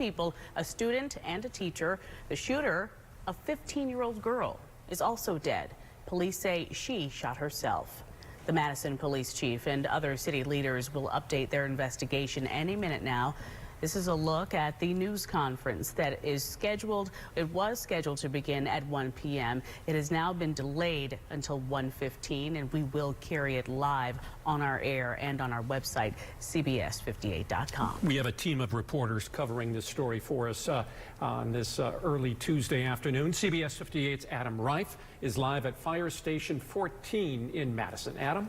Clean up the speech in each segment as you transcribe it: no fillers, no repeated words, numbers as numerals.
people, a student and a teacher. The shooter, a 15-year-old girl, is also dead. Police say she shot herself. The Madison police chief and other city leaders will update their investigation any minute now. This is a look at the news conference that is scheduled. It was scheduled to begin at 1 p.m. It has now been delayed until 1:15, and we will carry it live on our air and on our website, CBS58.com. We have a team of reporters covering this story for us on this early Tuesday afternoon. CBS 58's Adam Reif is live at Fire Station 14 in Madison. Adam?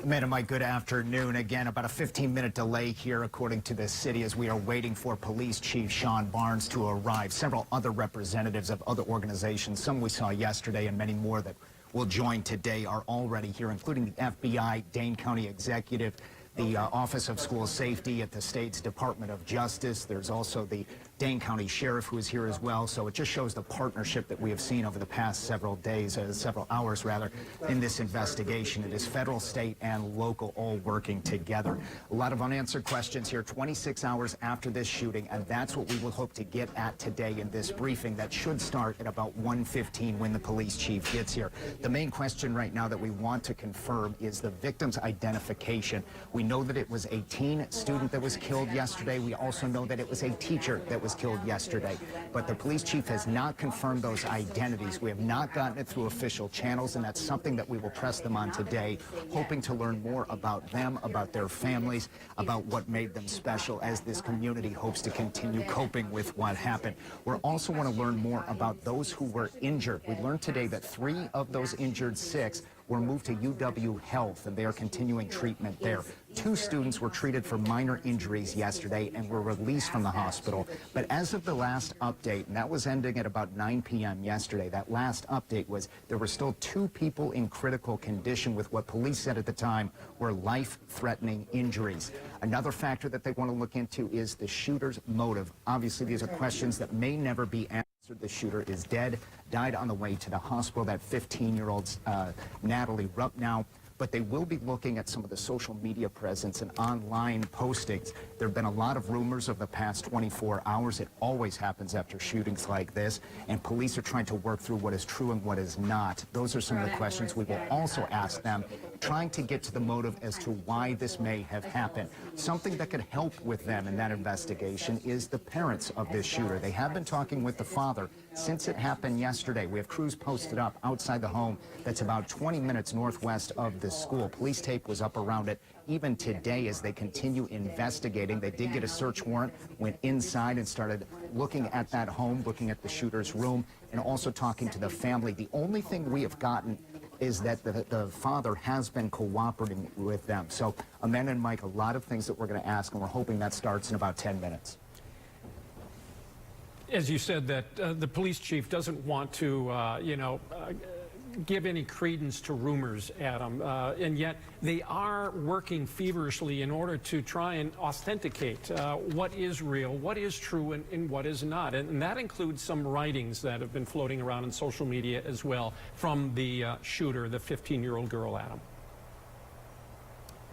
Amanda, Mike, good afternoon. Again, about a 15-minute delay here, according to the city, as we are waiting for Police Chief Sean Barnes to arrive. Several other representatives of other organizations, some we saw yesterday and many more that will join today, are already here, including the FBI, Dane County Executive, the Office of School Safety at the state's Department of Justice. There's also the Dane County Sheriff, who is here as well. So it just shows the partnership that we have seen over the past several days, several hours rather, in this investigation. It is federal, state, and local all working together. A lot of unanswered questions here 26 hours after this shooting, and that's what we will hope to get at today in this briefing that should start at about 1:15 when the police chief gets here. The main question right now that we want to confirm is the victim's identification. We know that it was a teen student that was killed yesterday. We also know that it was a teacher that was killed yesterday. But the police chief has not confirmed those identities. We have not gotten it through official channels, and that's something that we will press them on today, hoping to learn more about them, about their families, about what made them special as this community hopes to continue coping with what happened. We also want to learn more about those who were injured. We learned today that 3 of those injured 6 were moved to UW Health, and they are continuing treatment there. 2 students were treated for minor injuries yesterday and were released from the hospital. But as of the last update, and that was ending at about 9 p.m. yesterday, that last update was there were still 2 people in critical condition with what police said at the time were life-threatening injuries. Another factor that they want to look into is the shooter's motive. Obviously, these are questions that may never be answered. The shooter is dead, died on the way to the hospital, that 15-year-old Natalie Rupp now. But they will be looking at some of the social media presence and online postings. There have been a lot of rumors of the past 24 hours. It always happens after shootings like this, and police are trying to work through what is true and what is not. Those are some of the questions we will also ask them, trying to get to the motive as to why this may have happened. Something that could help with them in that investigation is the parents of this shooter. They have been talking with the father since it happened yesterday. We have crews posted up outside the home that's about 20 minutes northwest of the school. Police tape was up around it even today as they continue investigating. They did get a search warrant, went inside and started looking at that home, looking at the shooter's room, and also talking to the family. The only thing we have gotten is that the father has been cooperating with them. So, Amanda and Mike, a lot of things that we're going to ask, and we're hoping that starts in about 10 minutes. As you said, that the police chief doesn't want to, give any credence to rumors, Adam, and yet they are working feverishly in order to try and authenticate what is real, what is true, and what is not. And that includes some writings that have been floating around in social media as well from the shooter, the 15-year-old girl, Adam.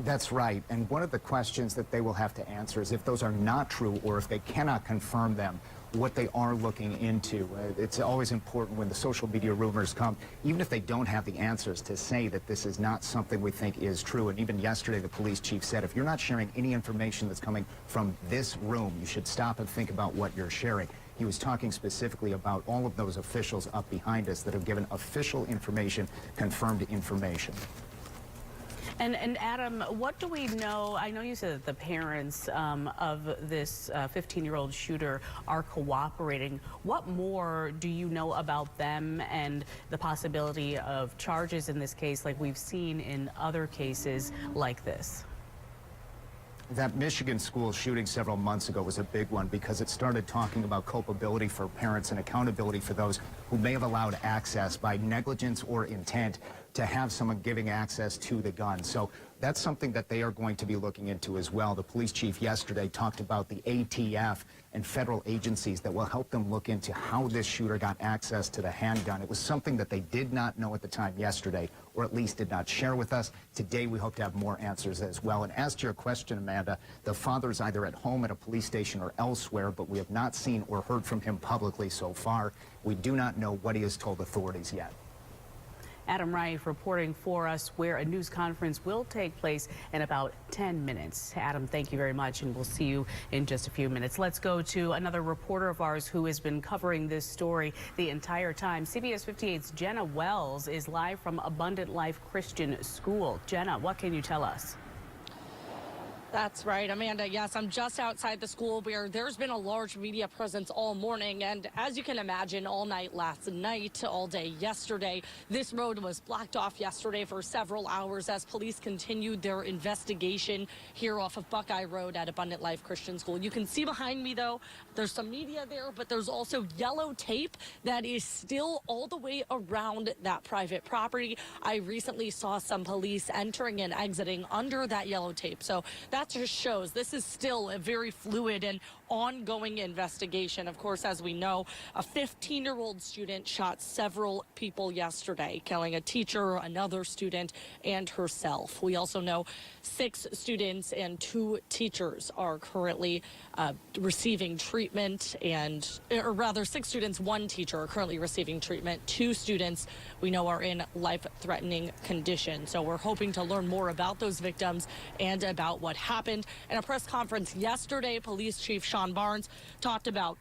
That's right. And one of the questions that they will have to answer is if those are not true or if they cannot confirm them, what they are looking into. It's always important when the social media rumors come, even if they don't have the answers, to say that this is not something we think is true. And even yesterday, the police chief said, if you're not sharing any information that's coming from this room, you should stop and think about what you're sharing. He was talking specifically about all of those officials up behind us that have given official information, confirmed information. And Adam, what do we know? I know you said that the parents of this 15-year-old shooter are cooperating. What more do you know about them and the possibility of charges in this case like we've seen in other cases like this? That Michigan school shooting several months ago was a big one because it started talking about culpability for parents and accountability for those who may have allowed access by negligence or intent to have someone giving access to the gun. So that's something that they are going to be looking into as well. The police chief yesterday talked about the ATF and federal agencies that will help them look into how this shooter got access to the handgun. It was something that they did not know at the time yesterday, or at least did not share with us. Today we hope to have more answers as well. And as to your question, Amanda, the father's either at home at a police station or elsewhere, but we have not seen or heard from him publicly so far. We do not know what he has told authorities yet. Adam Reif reporting for us where a news conference will take place in about 10 minutes. Adam, thank you very much, and we'll see you in just a few minutes. Let's go to another reporter of ours who has been covering this story the entire time. CBS 58's Jenna Wells is live from Abundant Life Christian School. Jenna, what can you tell us? That's right, Amanda. Yes, I'm just outside the school where there's been a large media presence all morning. And as you can imagine, all night last night, all day yesterday, this road was blocked off yesterday for several hours as police continued their investigation here off of Buckeye Road at Abundant Life Christian School. You can see behind me, though, there's some media there, but there's also yellow tape that is still all the way around that private property. I recently saw some police entering and exiting under that yellow tape. So that just shows this is still a very fluid and ongoing investigation. Of course, as we know, a 15-year-old student shot several people yesterday, killing a teacher, another student, and herself. We also know 6 students and 2 teachers are currently receiving treatment, or rather 6 students, 1 teacher are currently receiving treatment. 2 students we know are in life-threatening condition. So we're hoping to learn more about those victims and about what happened. In a press conference yesterday, Police Chief Sean Barnes talked about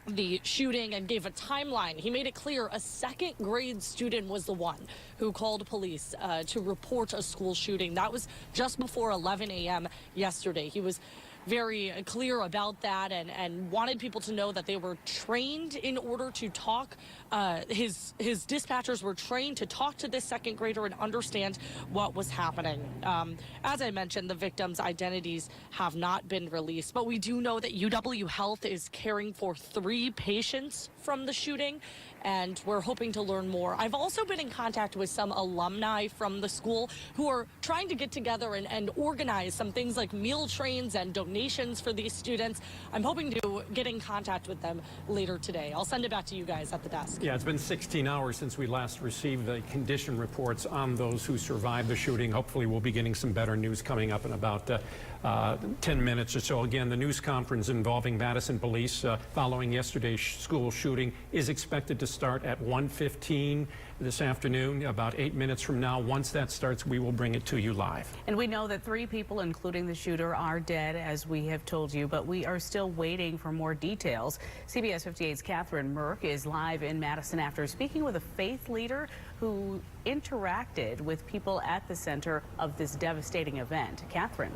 the shooting and gave a timeline. He made it clear a 2nd grade student was the one who called police to report a school shooting. That was just before 11 a.m. yesterday. He was very clear about that and wanted people to know that they were trained in order to talk. His dispatchers were trained to talk to this 2nd grader and understand what was happening. As I mentioned, the victims' identities have not been released, but we do know that UW Health is caring for 3 patients from the shooting, and we're hoping to learn more. I've also been in contact with some alumni from the school who are trying to get together and organize some things like meal trains and donations for these students. I'm hoping to get in contact with them later today. I'll send it back to you guys at the desk. Yeah, it's been 16 hours since we last received the condition reports on those who survived the shooting. Hopefully we'll be getting some better news coming up in about 10 minutes or so. Again, the news conference involving Madison police following yesterday's school shooting is expected to start at 1:15 this afternoon, about 8 minutes from now. Once that starts, we will bring it to you live. And we know that 3 people, including the shooter, are dead, as we have told you, but we are still waiting for more details. CBS 58's Catherine Merck is live in Madison after speaking with a faith leader who interacted with people at the center of this devastating event. Catherine.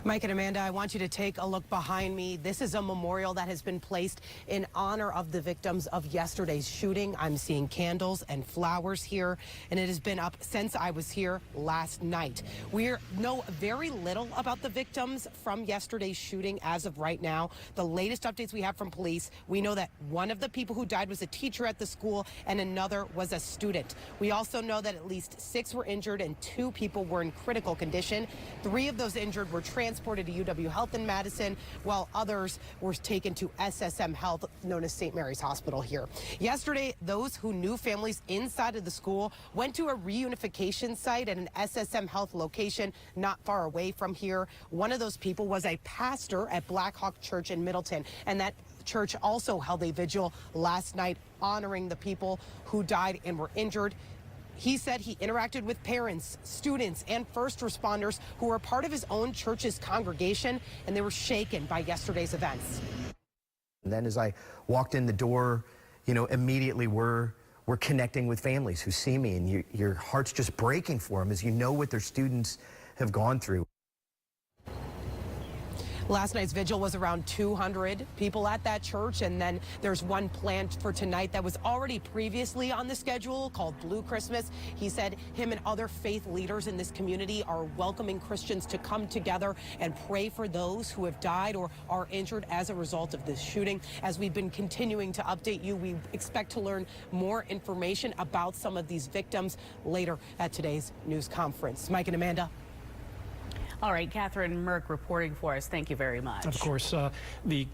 Mike and Amanda, I want you to take a look behind me. This is a memorial that has been placed in honor of the victims of yesterday's shooting. I'm seeing candles and flowers here, and it has been up since I was here last night. We know very little about the victims from yesterday's shooting as of right now. The latest updates we have from police, we know that one of the people who died was a teacher at the school and another was a student. We also know that at least 6 were injured and 2 people were in critical condition. 3 of those injured were transported to UW Health in Madison, while others were taken to SSM Health, known as St. Mary's Hospital here. Yesterday, those who knew families inside of the school went to a reunification site at an SSM Health location not far away from here. One of those people was a pastor at Black Hawk Church in Middleton, and that church also held a vigil last night honoring the people who died and were injured. He said he interacted with parents, students, and first responders who were part of his own church's congregation, and they were shaken by yesterday's events. And then as I walked in the door, you know, immediately we're connecting with families who see me, and your heart's just breaking for them as you know what their students have gone through. Last night's vigil was around 200 people at that church, and then there's one planned for tonight that was already previously on the schedule called Blue Christmas. He said him and other faith leaders in this community are welcoming Christians to come together and pray for those who have died or are injured as a result of this shooting. As we've been continuing to update you, we expect to learn more information about some of these victims later at today's news conference. Mike and Amanda. All right, Catherine Merck reporting for us. Thank you very much. Of course, the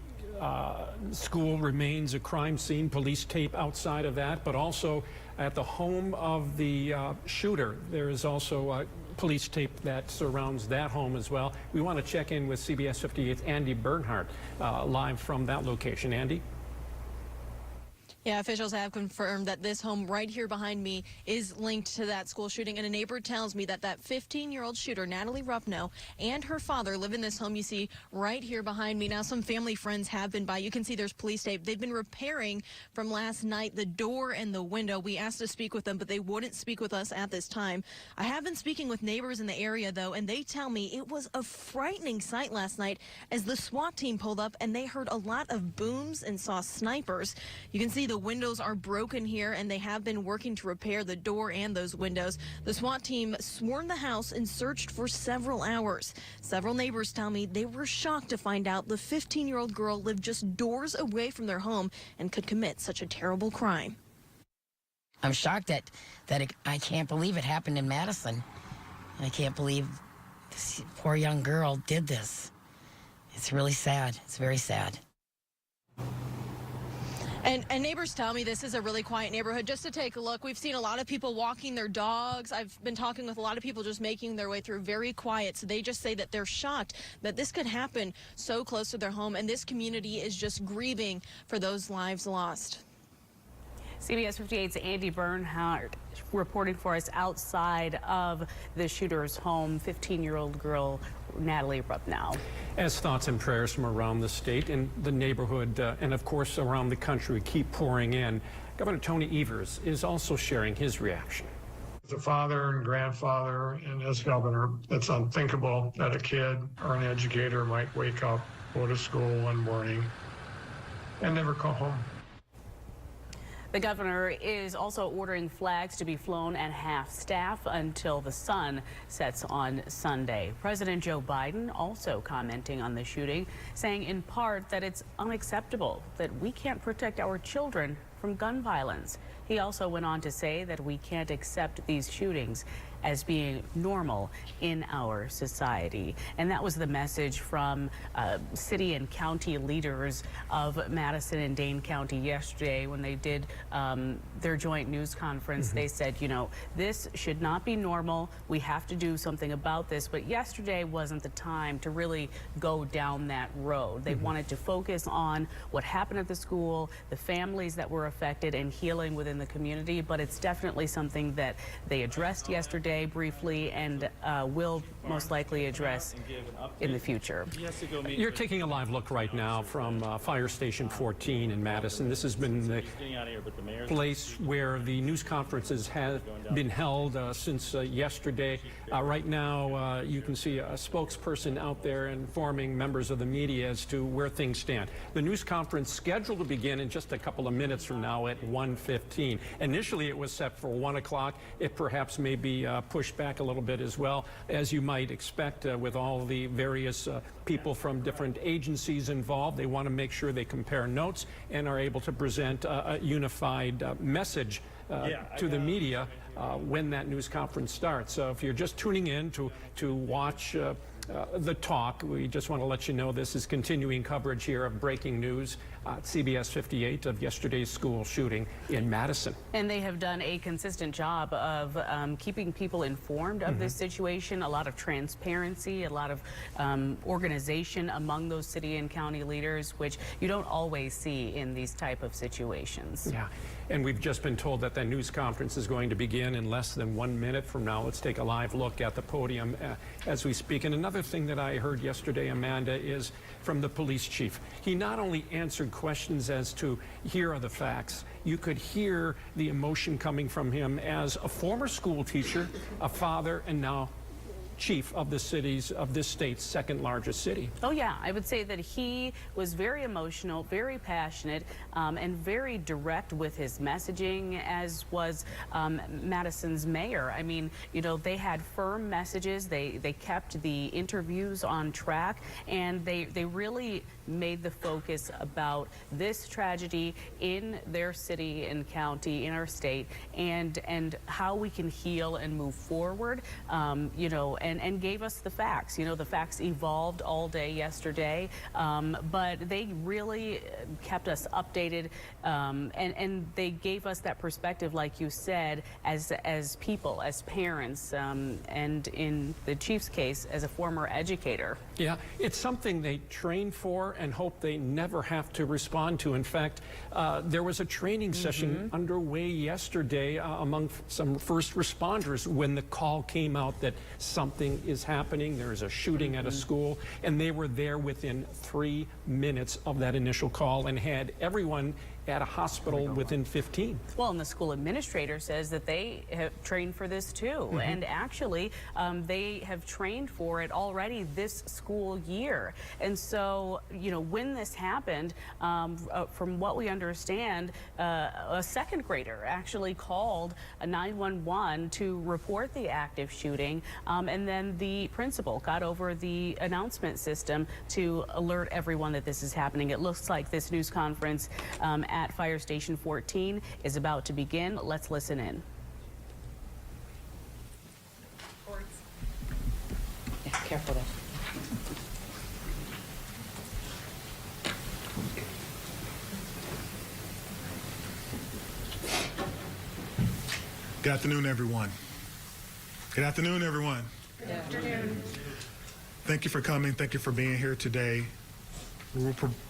school remains a crime scene. Police tape outside of that, but also at the home of the shooter, there is also police tape that surrounds that home as well. We want to check in with CBS 58's Andy Bernhardt live from that location. Andy? Yeah, officials have confirmed that this home right here behind me is linked to that school shooting, and a neighbor tells me that that 15-year-old shooter, Natalie Ruffno, and her father live in this home you see right here behind me. Now, some family friends have been by. You can see there's police tape. They've been repairing from last night the door and the window. We asked to speak with them, but they wouldn't speak with us at this time. I have been speaking with neighbors in the area, though, and they tell me it was a frightening sight last night as the SWAT team pulled up and they heard a lot of booms and saw snipers. You can see the windows are broken here, and they have been working to repair the door and those windows. The SWAT team swarmed the house and searched for several hours. Several neighbors tell me they were shocked to find out the 15-year-old girl lived just doors away from their home and could commit such a terrible crime. I'm shocked that I can't believe it happened in Madison. I can't believe this poor young girl did this. It's really sad. It's very sad. And neighbors tell me this is a really quiet neighborhood. Just to take a look, we've seen a lot of people walking their dogs. I've been talking with a lot of people just making their way through, very quiet. So they just say that they're shocked that this could happen so close to their home, and this community is just grieving for those lives lost. CBS 58's Andy Bernhardt reporting for us outside of the shooter's home, 15-year-old girl Natalie Ruffno. As thoughts and prayers from around the state and the neighborhood and of course around the country keep pouring in, Governor Tony Evers is also sharing his reaction. As a father and grandfather and as governor, it's unthinkable that a kid or an educator might wake up, go to school one morning, and never come home. The governor is also ordering flags to be flown at half staff until the sun sets on Sunday. President Joe Biden also commenting on the shooting, saying in part that it's unacceptable that we can't protect our children from gun violence. He also went on to say that we can't accept these shootings as being normal in our society. And that was the message from city and county leaders of Madison and Dane County yesterday when they did their joint news conference. They said, you know, this should not be normal. We have to do something about this. But yesterday wasn't the time to really go down that road. They wanted to focus on what happened at the school, the families that were affected, and healing within the community. But it's definitely something that they addressed yesterday briefly and will most likely address in the future. You're taking a live look right now from Fire Station 14 in Madison. This has been the place where the news conferences have been held since yesterday. Right now, you can see a spokesperson out there informing members of the media as to where things stand. The news conference scheduled to begin in just a couple of minutes from now at 1:15. Initially, it was set for 1 o'clock. It perhaps may be pushed back a little bit as well, as you might expect with all the various people from different agencies involved. They want to make sure they compare notes and are able to present a unified message to the media when that news conference starts. So if you're just tuning in to watch the talk, we just want to let you know this is continuing coverage here of breaking news at CBS 58 of yesterday's school shooting in Madison. And they have done a consistent job of keeping people informed of this situation, a lot of transparency, a lot of organization among those city and county leaders, which you don't always see in these type of situations. Yeah, and we've just been told that the news conference is going to begin in less than 1 minute from now. Let's take a live look at the podium as we speak. And another thing that I heard yesterday, Amanda, is from the police chief. He not only answered questions as to here are the facts, you could hear the emotion coming from him as a former school teacher, a father, and now chief of this state's second largest city. Oh yeah, I would say that he was very emotional, very passionate, and very direct with his messaging, as was Madison's mayor. I mean, you know, they had firm messages. They kept the interviews on track, and they really made the focus about this tragedy in their city and county, in our state, and how we can heal and move forward, you know, and gave us the facts. You know, the facts evolved all day yesterday, but they really kept us updated, and they gave us that perspective, like you said, as people, as parents, and in the chief's case, as a former educator. Yeah, it's something they train for and hope they never have to respond to. In fact, there was a training session underway yesterday among some first responders when the call came out that something is happening. There is a shooting at a school, and they were there within 3 minutes of that initial call and had everyone at a hospital within 15. Well, and the school administrator says that they have trained for this too. And actually, they have trained for it already this school year. And so, you know, when this happened, from what we understand, a second grader actually called a 911 to report the active shooting. And then the principal got over the announcement system to alert everyone that this is happening. It looks like this news conference at Fire Station 14 is about to begin. Let's listen in. Yeah, careful there. Good afternoon, everyone. Good afternoon, everyone. Good afternoon. Thank you for coming. Thank you for being here today.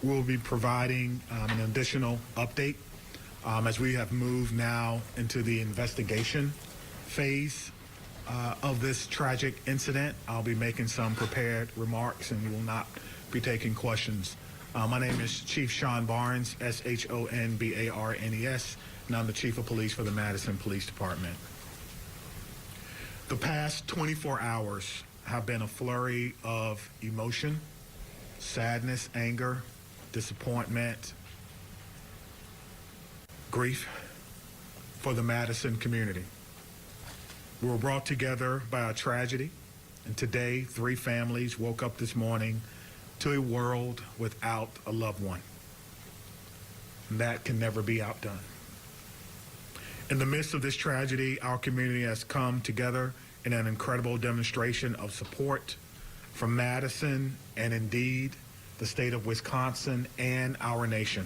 We'll be providing an additional update as we have moved now into the investigation phase of this tragic incident. I'll be making some prepared remarks and we will not be taking questions. My name is Chief Sean Barnes, S-H-O-N-B-A-R-N-E-S, and I'm the Chief of Police for the Madison Police Department. The past 24 hours have been a flurry of emotion, sadness, anger, disappointment, grief for the Madison community. We were brought together by a tragedy, and today 3 families woke up this morning to a world without a loved one. And that can never be outdone. In the midst of this tragedy, our community has come together in an incredible demonstration of support from Madison and indeed the state of Wisconsin and our nation.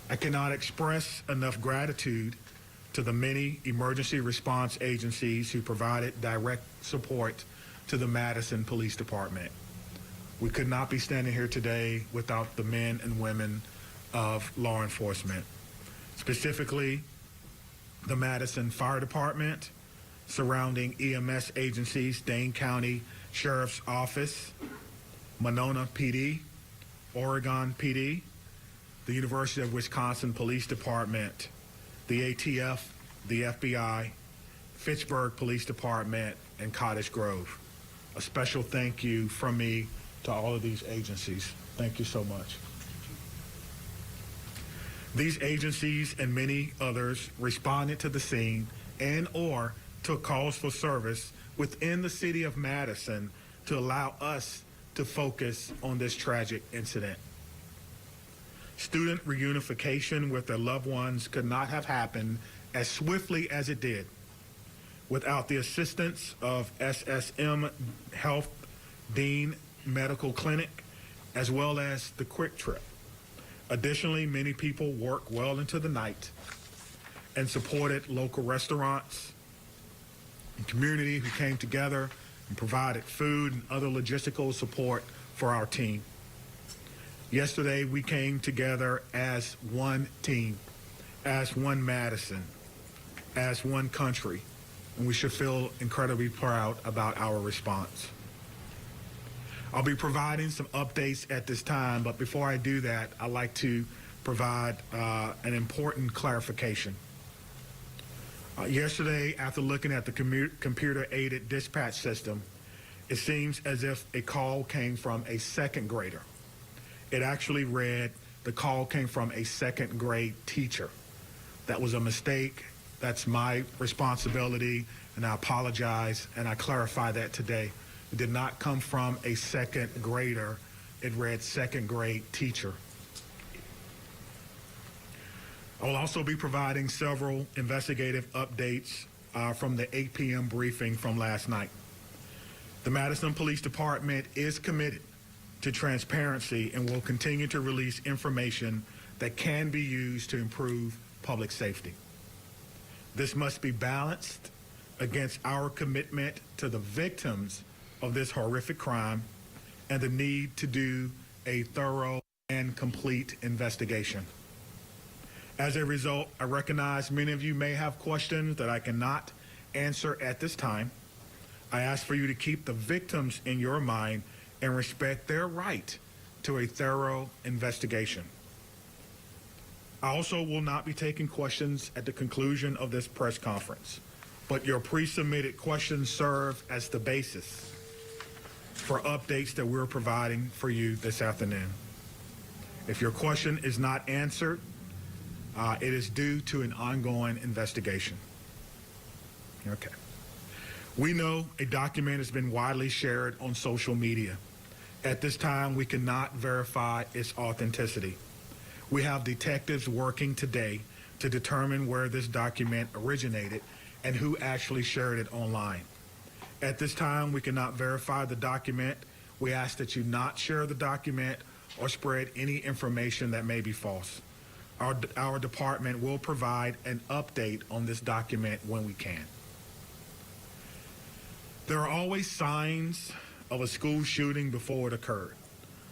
I cannot express enough gratitude to the many emergency response agencies who provided direct support to the Madison Police Department. We could not be standing here today without the men and women of law enforcement, specifically the Madison Fire Department, surrounding EMS agencies, Dane County Sheriff's Office, Monona PD, Oregon PD, the University of Wisconsin Police Department, the ATF, the FBI, Fitchburg Police Department, and Cottage Grove. A special thank you from me to all of these agencies. Thank you so much. These agencies and many others responded to the scene and or took calls for service within the city of Madison to allow us to focus on this tragic incident. Student reunification with their loved ones could not have happened as swiftly as it did without the assistance of SSM Health Dean Medical Clinic, as well as the Quick Trip. Additionally, many people worked well into the night and supported local restaurants and community who came together and provided food and other logistical support for our team. Yesterday, we came together as one team, as one Madison, as one country, and we should feel incredibly proud about our response. I'll be providing some updates at this time, but before I do that, I'd like to provide an important clarification. Yesterday, after looking at the computer-aided dispatch system, it seems as if a call came from a second grader. It actually read the call came from a second grade teacher. That was a mistake. That's my responsibility, and I apologize, and I clarify that today. It did not come from a second grader. It read second grade teacher. I will also be providing several investigative updates from the 8 p.m. briefing from last night. The Madison Police Department is committed to transparency and will continue to release information that can be used to improve public safety. This must be balanced against our commitment to the victims of this horrific crime and the need to do a thorough and complete investigation. As a result, I recognize many of you may have questions that I cannot answer at this time. I ask for you to keep the victims in your mind and respect their right to a thorough investigation. I also will not be taking questions at the conclusion of this press conference, but your pre-submitted questions serve as the basis for updates that we're providing for you this afternoon. If your question is not answered, it is due to an ongoing investigation. Okay. We know a document has been widely shared on social media. At this time, we cannot verify its authenticity. We have detectives working today to determine where this document originated and who actually shared it online. At this time, we cannot verify the document. We ask that you not share the document or spread any information that may be false. Our department will provide an update on this document when we can. There are always signs of a school shooting before it occurred.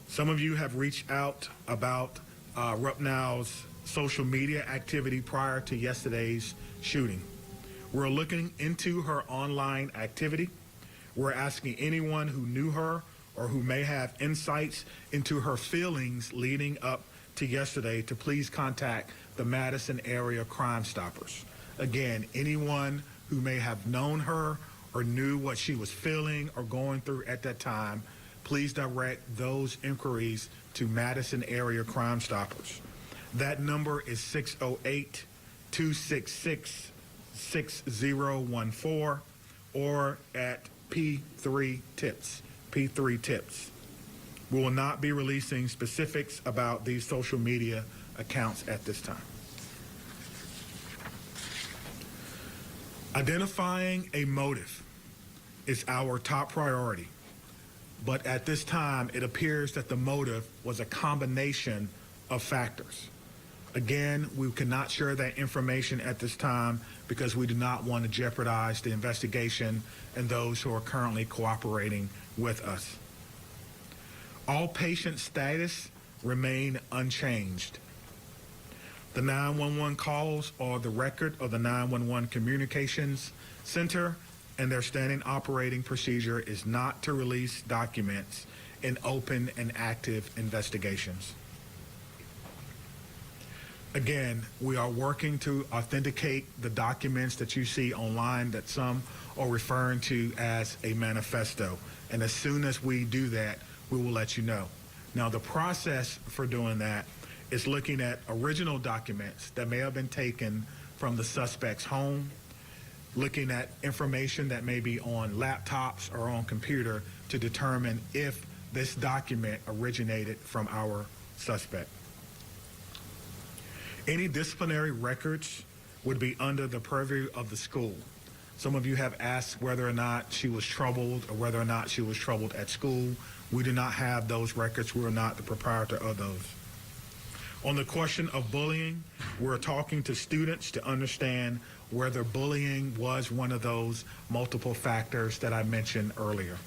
Some of you have reached out about Rupnow's social media activity prior to yesterday's shooting. We're looking into her online activity. We're asking anyone who knew her or who may have insights into her feelings leading up to yesterday to please contact the Madison area Crime Stoppers. Again, anyone who may have known her or knew what she was feeling or going through at that time, please direct those inquiries to Madison area Crime Stoppers. That number is 608-266-6014 or at P3 Tips. P3 Tips. We will not be releasing specifics about these social media accounts at this time. Identifying a motive is our top priority, but at this time, it appears that the motive was a combination of factors. Again, we cannot share that information at this time because we do not want to jeopardize the investigation and those who are currently cooperating with us. All patient status remain unchanged. The 911 calls are the record of the 911 Communications Center, and their standing operating procedure is not to release documents in open and active investigations. Again, we are working to authenticate the documents that you see online that some are referring to as a manifesto. And as soon as we do that, we will let you know. Now, the process for doing that is looking at original documents that may have been taken from the suspect's home, looking at information that may be on laptops or on computer to determine if this document originated from our suspect. Any disciplinary records would be under the purview of the school. Some of you have asked whether or not she was troubled or whether or not she was troubled at school. We do not have those records. We are not the proprietor of those. On the question of bullying, we're talking to students to understand whether bullying was one of those multiple factors that I mentioned earlier.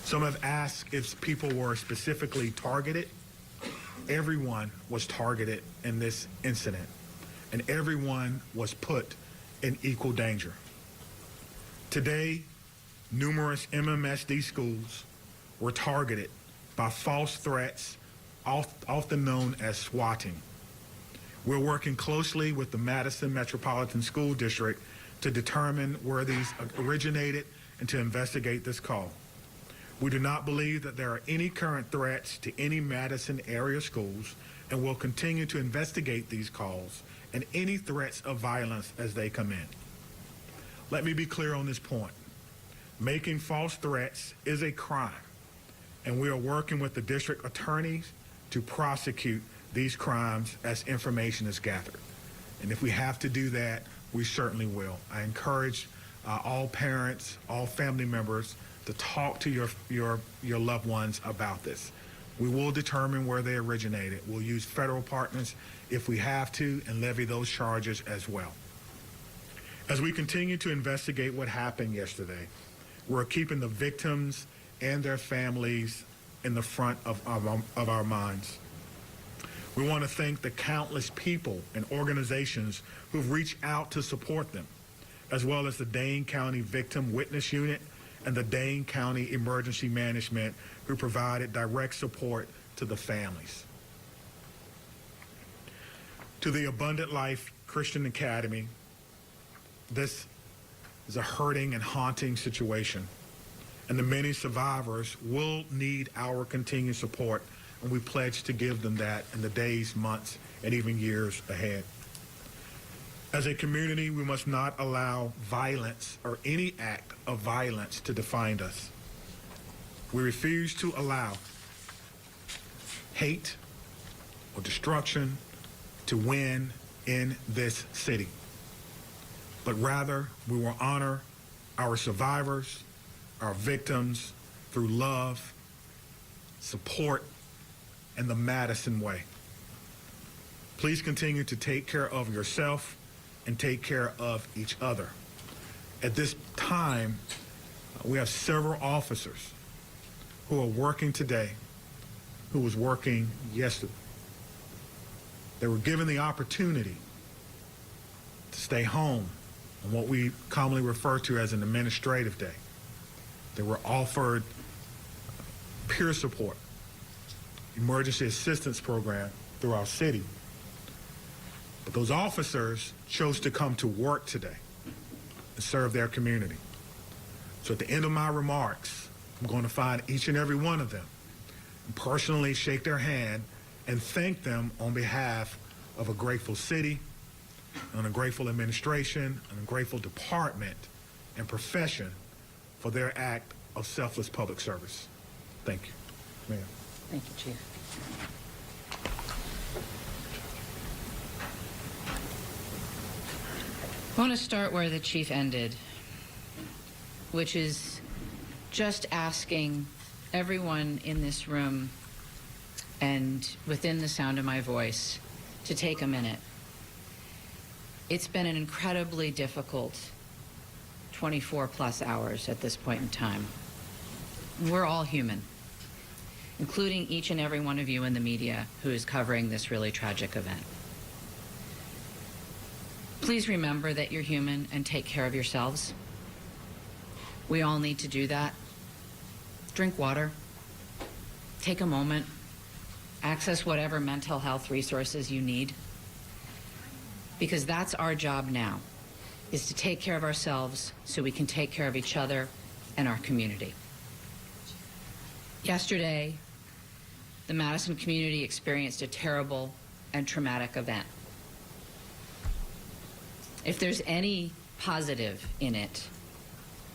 Some have asked if people were specifically targeted. Everyone was targeted in this incident, and everyone was put in equal danger. Today, numerous MMSD schools were targeted by false threats, often known as swatting. We're working closely with the Madison Metropolitan School District to determine where these originated and to investigate this call. We do not believe that there are any current threats to any Madison area schools and will continue to investigate these calls and any threats of violence as they come in. Let me be clear on this point. Making false threats is a crime, and we are working with the district attorneys to prosecute these crimes as information is gathered. And if we have to do that, we certainly will. I encourage all parents, all family members to talk to your loved ones about this. We will determine where they originated. We'll use federal partners if we have to and levy those charges as well. As we continue to investigate what happened yesterday, we're keeping the victims and their families in the front of our minds. We want to thank the countless people and organizations who've reached out to support them, as well as the Dane County Victim Witness Unit and the Dane County Emergency Management, who provided direct support to the families. To the Abundant Life Christian Academy, this is a hurting and haunting situation, and the many survivors will need our continued support, and we pledge to give them that in the days, months, and even years ahead. As a community, we must not allow violence or any act of violence to define us. We refuse to allow hate or destruction to win in this city, but rather we will honor our survivors, our victims through love, support, and the Madison way. Please continue to take care of yourself and take care of each other. At this time, we have several officers who are working today, who was working yesterday. They were given the opportunity to stay home on what we commonly refer to as an administrative day. They were offered peer support, emergency assistance program through our city. But those officers chose to come to work today and serve their community. So at the end of my remarks, I'm going to find each and every one of them and personally shake their hand and thank them on behalf of a grateful city, and a grateful administration, and a grateful department and profession for their act of selfless public service. Thank you. Ma'am. Thank you, Chief. I want to start where the Chief ended, which is just asking everyone in this room and within the sound of my voice to take a minute. It's been an incredibly difficult 24 plus hours at this point in time. We're all human, including each and every one of you in the media who is covering this really tragic event. Please remember that you're human and take care of yourselves. We all need to do that. Drink water. Take a moment. Access whatever mental health resources you need. Because that's our job now, is to take care of ourselves so we can take care of each other and our community. Yesterday, the Madison community experienced a terrible and traumatic event. If there's any positive in it,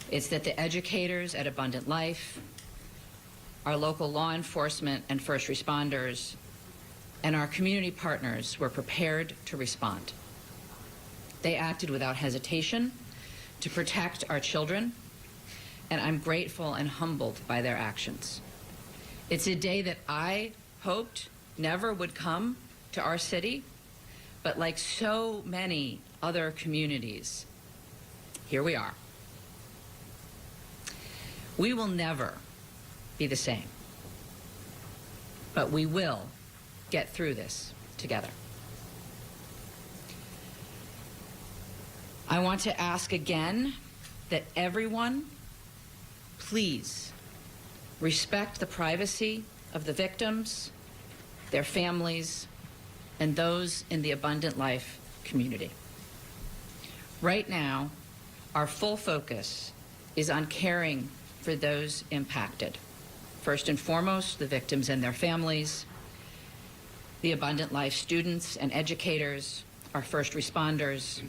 it's that the educators at Abundant Life, our local law enforcement and first responders, and our community partners were prepared to respond. They acted without hesitation to protect our children, and I'm grateful and humbled by their actions. It's a day that I hoped never would come to our city, but like so many other communities, here we are. We will never be the same, but we will get through this together. I want to ask again that everyone, please respect the privacy of the victims, their families, and those in the Abundant Life community. Right now, our full focus is on caring for those impacted. First and foremost, the victims and their families, the Abundant Life students and educators, our first responders,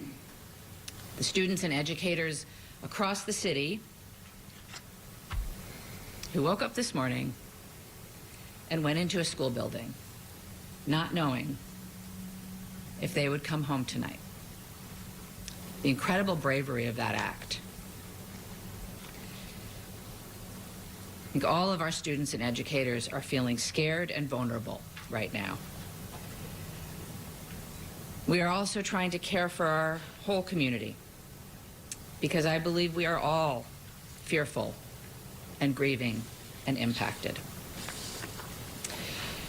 the students and educators across the city who woke up this morning and went into a school building not knowing if they would come home tonight. The incredible bravery of that act. I think all of our students and educators are feeling scared and vulnerable right now. We are also trying to care for our whole community because I believe we are all fearful and grieving and impacted.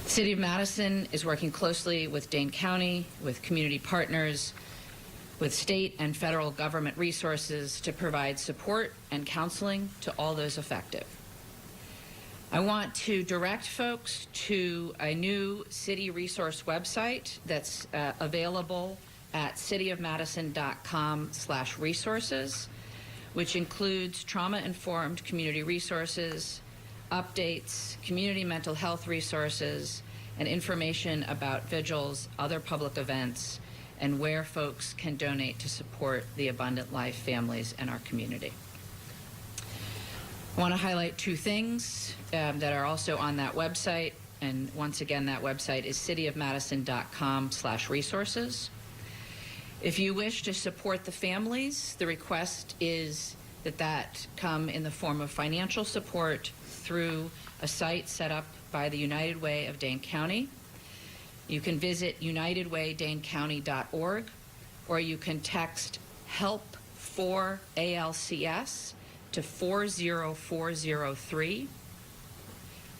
The City of Madison is working closely with Dane County, with community partners, with state and federal government resources to provide support and counseling to all those affected. I want to direct folks to a new city resource website that's available at cityofmadison.com/resources, which includes trauma-informed community resources, updates, community mental health resources, and information about vigils, other public events, and where folks can donate to support the Abundant Life families in our community. I want to highlight two things that are also on that website. And once again, that website is cityofmadison.com/resources. If you wish to support the families, the request is that come in the form of financial support through a site set up by the United Way of Dane County. You can visit unitedwaydanecounty.org, or you can text HELP for ALCS to 40403.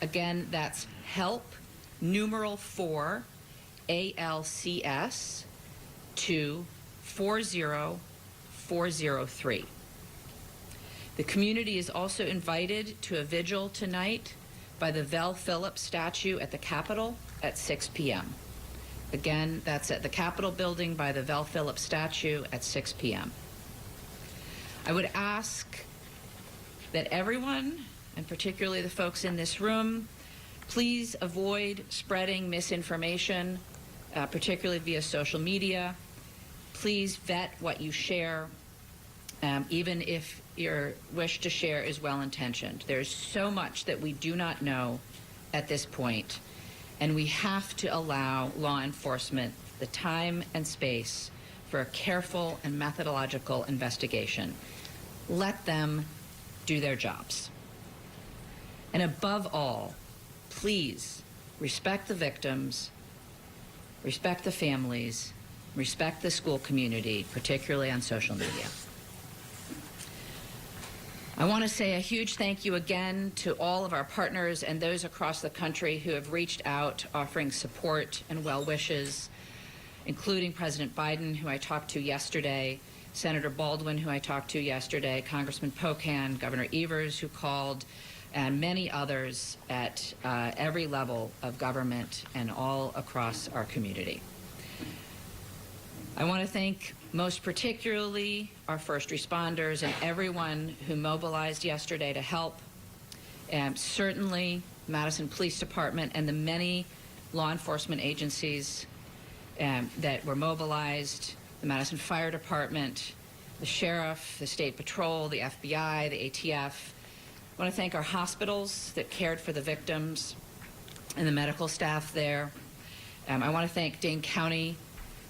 Again, that's HELP numeral 4 ALCS to 40403. The community is also invited to a vigil tonight by the Vel Phillips statue at the Capitol at 6 p.m. Again, that's at the Capitol building by the Vel Phillips statue at 6 p.m. I would ask that everyone, and particularly the folks in this room, please avoid spreading misinformation, particularly via social media. Please vet what you share, even if your wish to share is well-intentioned. There's so much that we do not know at this point, and we have to allow law enforcement the time and space for a careful and methodological investigation. Let them do their jobs. And above all, please respect the victims, respect the families, respect the school community, particularly on social media. I want to say a huge thank you again to all of our partners and those across the country who have reached out offering support and well wishes, including President Biden, who I talked to yesterday, Senator Baldwin, who I talked to yesterday, Congressman Pocan, Governor Evers, who called, and many others at every level of government and all across our community. I want to thank most particularly our first responders and everyone who mobilized yesterday to help, and certainly Madison Police Department and the many law enforcement agencies that were mobilized, the Madison Fire Department, the Sheriff, the State Patrol, the FBI, the ATF. I want to thank our hospitals that cared for the victims and the medical staff there. I want to thank Dane County,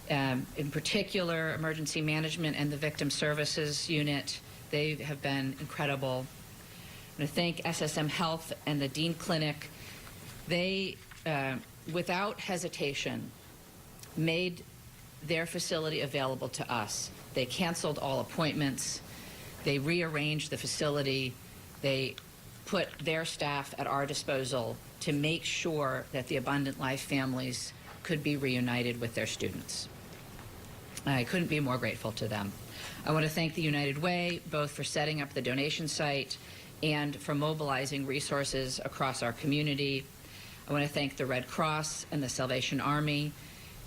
in particular, Emergency Management and the Victim Services Unit. They have been incredible. I want to thank SSM Health and the Dean Clinic. They, without hesitation, made their facility available to us. They canceled all appointments. They rearranged the facility. They put their staff at our disposal to make sure that the Abundant Life families could be reunited with their students. I couldn't be more grateful to them. I want to thank the United Way, both for setting up the donation site and for mobilizing resources across our community. I want to thank the Red Cross and the Salvation Army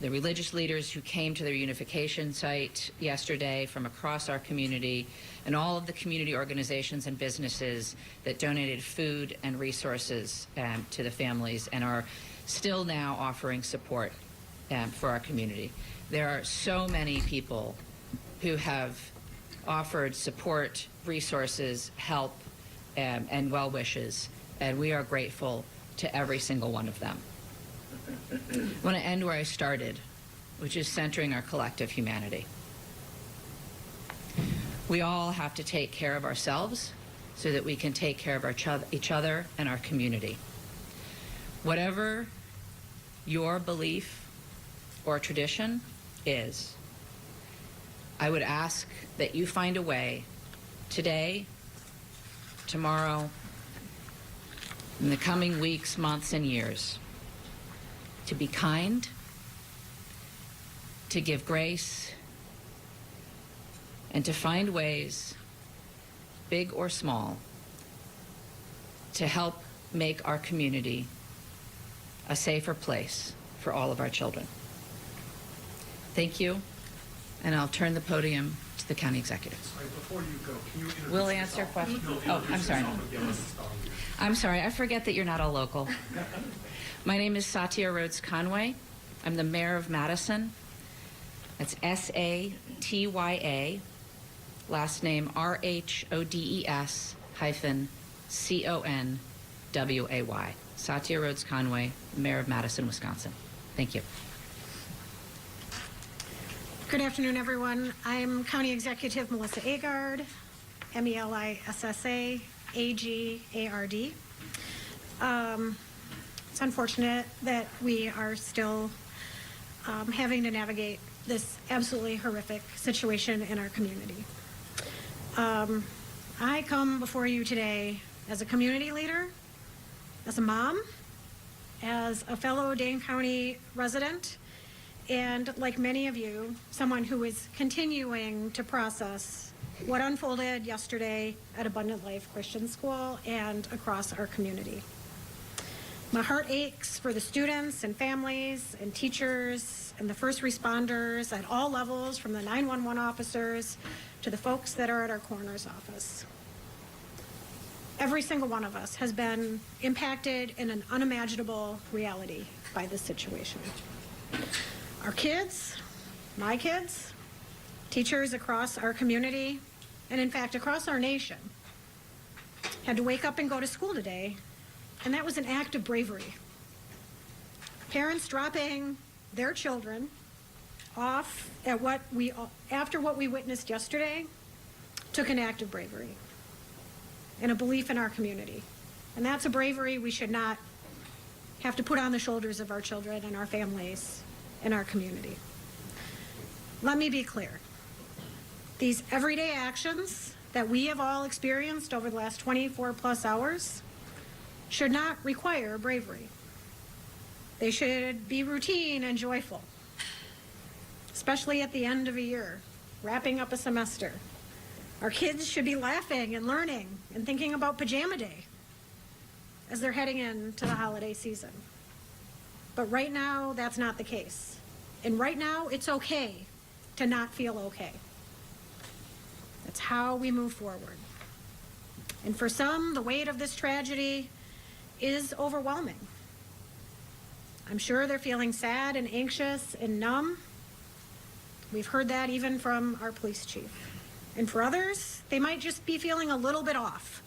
the religious leaders who came to their unification site yesterday from across our community, and all of the community organizations and businesses that donated food and resources to the families and are still now offering support for our community. There are so many people who have offered support, resources, help, and well wishes, and we are grateful to every single one of them. I want to end where I started, which is centering our collective humanity. We all have to take care of ourselves so that we can take care of each other and our community. Whatever your belief or tradition is, I would ask that you find a way today, tomorrow, in the coming weeks, months, and years, to be kind, to give grace, and to find ways, big or small, to help make our community a safer place for all of our children. Thank you, and I'll turn the podium to the county executive. Before you go, can you introduce We'll answer yourself? questions. No, Oh, I'm sorry. I'm sorry, I forget that you're not all local. My name is Satya Rhodes Conway. I'm the mayor of Madison. That's S-A-T-Y-A, last name R-H-O-D-E-S-C-O-N-W-A-Y. Satya Rhodes Conway, mayor of Madison, Wisconsin. Thank you. Good afternoon, everyone. I'm County Executive Melissa Agard, M-E-L-I-S-S-A, A-G-A-R-D. It's unfortunate that we are still having to navigate this absolutely horrific situation in our community. I come before you today as a community leader, as a mom, as a fellow Dane County resident, and like many of you, someone who is continuing to process what unfolded yesterday at Abundant Life Christian School and across our community. My heart aches for the students and families and teachers and the first responders at all levels, from the 911 officers to the folks that are at our coroner's office. Every single one of us has been impacted in an unimaginable reality by this situation. Our kids, my kids, teachers across our community, and in fact across our nation, had to wake up and go to school today, and that was an act of bravery. Parents dropping their children off at after what we witnessed yesterday took an act of bravery and a belief in our community. And that's a bravery we should not have to put on the shoulders of our children and our families in our community. Let me be clear. These everyday actions that we have all experienced over the last 24 plus hours should not require bravery. They should be routine and joyful, especially at the end of a year, wrapping up a semester. Our kids should be laughing and learning and thinking about pajama day as they're heading into the holiday season. But right now, that's not the case. And right now, it's okay to not feel okay. That's how we move forward. And for some, the weight of this tragedy is overwhelming. I'm sure they're feeling sad and anxious and numb. We've heard that even from our police chief. And for others, they might just be feeling a little bit off,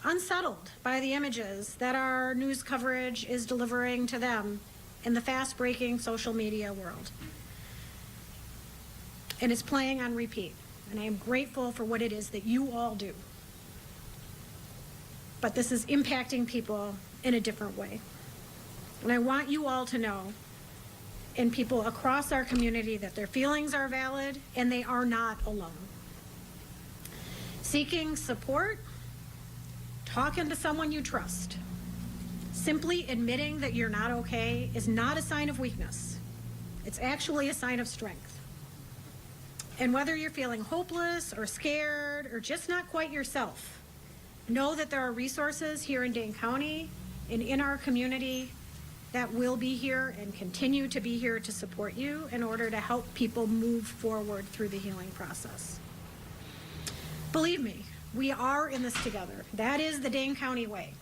unsettled by the images that our news coverage is delivering to them in the fast-breaking social media world. And it's playing on repeat. And I am grateful for what it is that you all do. But this is impacting people in a different way. And I want you all to know, and people across our community, that their feelings are valid and they are not alone. Seeking support, talking to someone you trust, simply admitting that you're not okay is not a sign of weakness. It's actually a sign of strength. And whether you're feeling hopeless or scared or just not quite yourself, know that there are resources here in Dane County and in our community that will be here and continue to be here to support you in order to help people move forward through the healing process. Believe me, we are in this together. That is the Dane County way.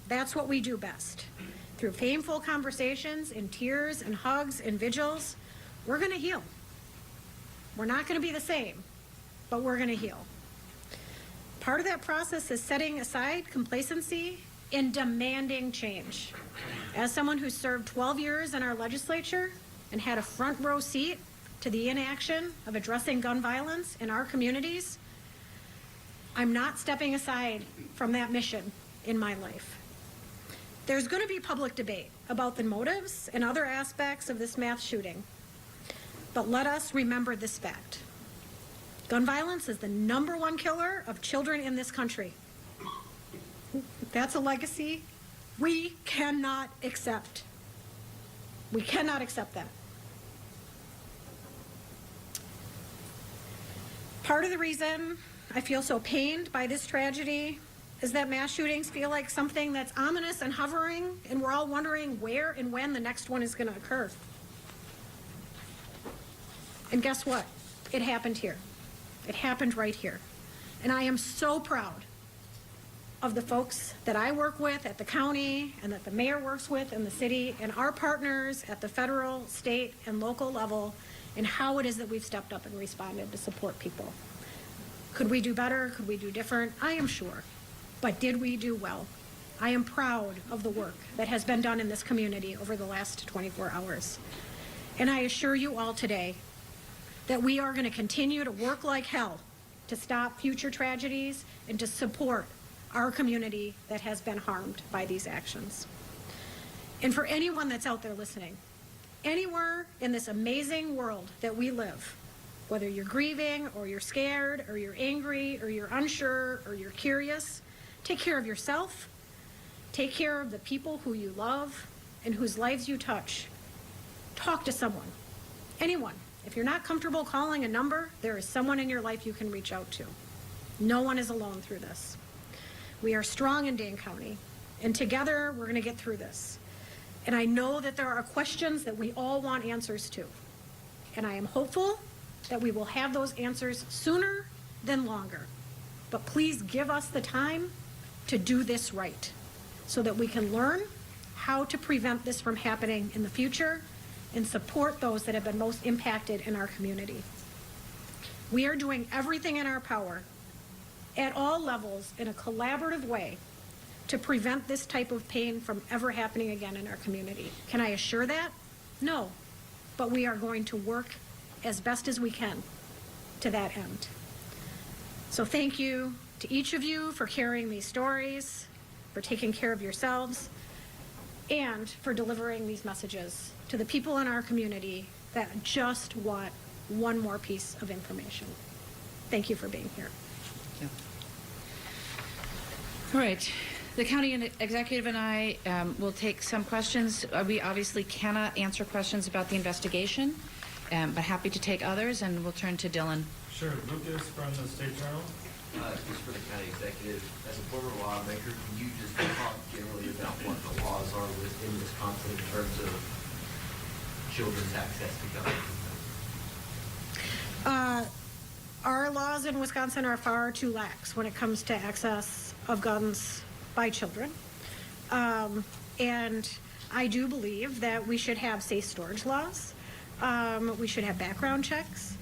That's what we do best. Through painful conversations and tears and hugs and vigils, we're going to heal. We're not going to be the same, but we're going to heal. Part of that process is setting aside complacency and demanding change. As someone who served 12 years in our legislature and had a front row seat to the inaction of addressing gun violence in our communities, I'm not stepping aside from that mission in my life. There's going to be public debate about the motives and other aspects of this mass shooting. But let us remember this fact. Gun violence is the #1 killer of children in this country. That's a legacy we cannot accept. We cannot accept that. Part of the reason I feel so pained by this tragedy is that mass shootings feel like something that's ominous and hovering, and we're all wondering where and when the next one is going to occur. And guess what? It happened here. It happened right here. And I am so proud of the folks that I work with at the county and that the mayor works with in the city and our partners at the federal, state, and local level and how it is that we've stepped up and responded to support people. Could we do better? Could we do different? I am sure. But did we do well? I am proud of the work that has been done in this community over the last 24 hours. And I assure you all today that we are going to continue to work like hell to stop future tragedies and to support our community that has been harmed by these actions. And for anyone that's out there listening, anywhere in this amazing world that we live, whether you're grieving or you're scared or you're angry or you're unsure or you're curious, take care of yourself, take care of the people who you love and whose lives you touch. Talk to someone, anyone. If you're not comfortable calling a number, there is someone in your life you can reach out to. No one is alone through this. We are strong in Dane County, and together we're going to get through this. And I know that there are questions that we all want answers to. And I am hopeful that we will have those answers sooner than longer. But please give us the time to do this right so that we can learn how to prevent this from happening in the future and support those that have been most impacted in our community. We are doing everything in our power at all levels in a collaborative way to prevent this type of pain from ever happening again in our community. Can I assure that? No, but we are going to work as best as we can to that end. So thank you to each of you for carrying these stories, for taking care of yourselves, and for delivering these messages to the people in our community that just want one more piece of information. Thank you for being here. All right. The county executive and I will take some questions. We obviously cannot answer questions about the investigation, but happy to take others, and we'll turn to Dylan. Sure. Lucas from the State Journal. Just for the county executive, as a former lawmaker, can you just talk generally about what the laws are within Wisconsin in terms of children's access to guns? Our laws in Wisconsin are far too lax when it comes to access of guns by children. And I do believe that we should have safe storage laws. We should have background checks.